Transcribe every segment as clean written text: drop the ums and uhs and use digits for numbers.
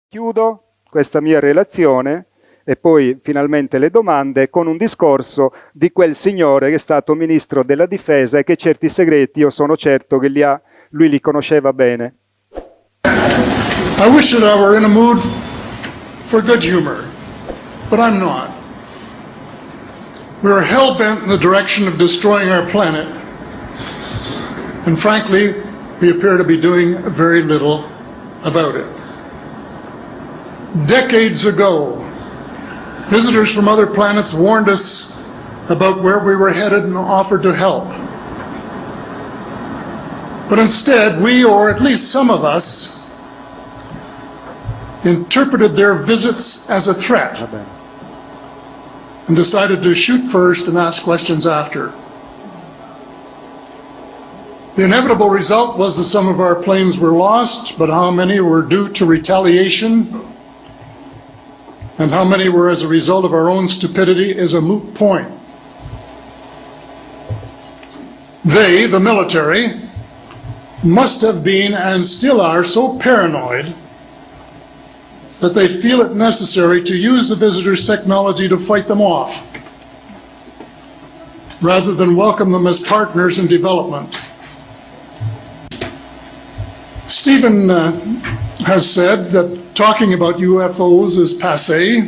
Chiudo questa mia relazione e poi finalmente le domande con un discorso di quel signore che è stato ministro della difesa e che certi segreti io sono certo che lui li conosceva bene. I wish that I were in a mood for good humor, but I'm not. We are hell-bent in the direction of destroying our planet, and frankly, we appear to be doing very little about it. Decades ago, visitors from other planets warned us about where we were headed and offered to help. But instead, we, or at least some of us, interpreted their visits as a threat and decided to shoot first and ask questions after. The inevitable result was that some of our planes were lost, but how many were due to retaliation and how many were as a result of our own stupidity is a moot point. They, the military, must have been and still are so paranoid that they feel it necessary to use the visitors' technology to fight them off, rather than welcome them as partners in development. Stephen has said that talking about UFOs is passé,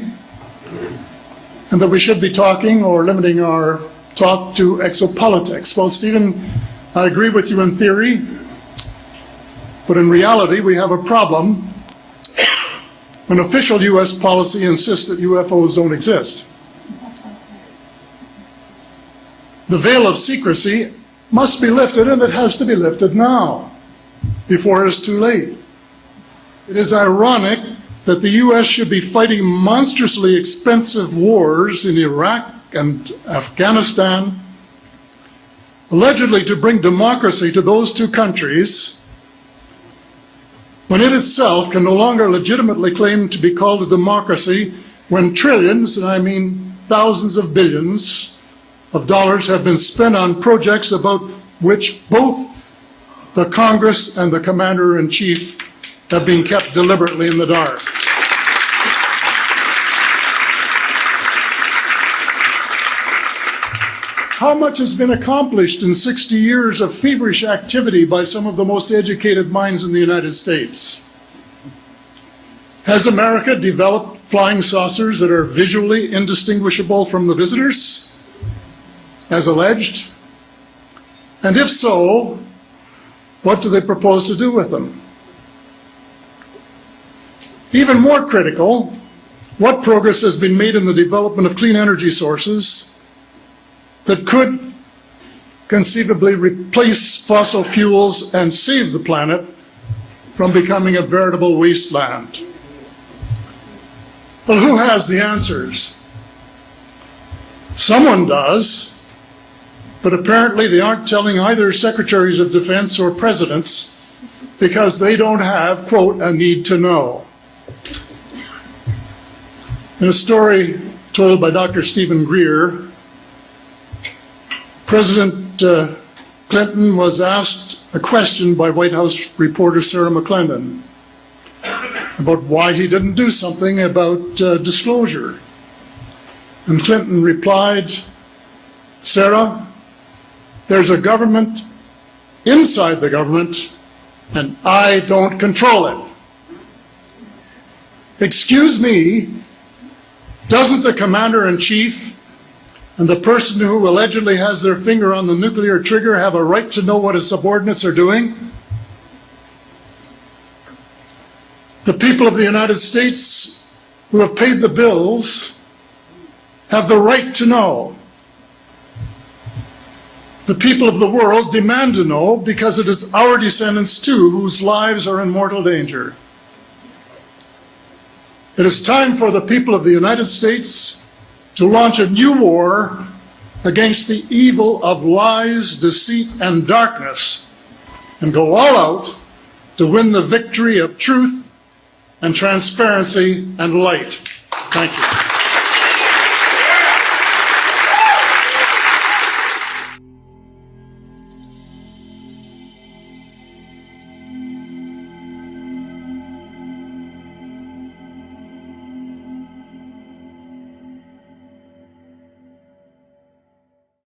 and that we should be talking or limiting our talk to exopolitics. Well, Stephen, I agree with you in theory, but in reality we have a problem when official US policy insists that UFOs don't exist. The veil of secrecy must be lifted, and it has to be lifted now, before it is too late. It is ironic that the US should be fighting monstrously expensive wars in Iraq and Afghanistan, allegedly to bring democracy to those two countries, when it itself can no longer legitimately claim to be called a democracy, when trillions, and I mean thousands of billions of dollars have been spent on projects about which both the Congress and the Commander-in-Chief have been kept deliberately in the dark. How much has been accomplished in 60 years of feverish activity by some of the most educated minds in the United States? Has America developed flying saucers that are visually indistinguishable from the visitors, as alleged? And if so, what do they propose to do with them? Even more critical, what progress has been made in the development of clean energy sources that could conceivably replace fossil fuels and save the planet from becoming a veritable wasteland? Well, who has the answers? Someone does, but apparently they aren't telling either secretaries of defense or presidents because they don't have, quote, a need to know. In a story told by Dr. Stephen Greer, President Clinton was asked a question by White House reporter Sarah McClendon about why he didn't do something about disclosure. And Clinton replied, "Sarah, there's a government inside the government, and I don't control it." Excuse me, doesn't the Commander-in-Chief and the person who allegedly has their finger on the nuclear trigger have a right to know what his subordinates are doing? The people of the United States who have paid the bills have the right to know. The people of the world demand to know because it is our descendants too whose lives are in mortal danger. It is time for the people of the United States to launch a new war against the evil of lies, deceit, and darkness, and go all out to win the victory of truth and transparency and light. Thank you.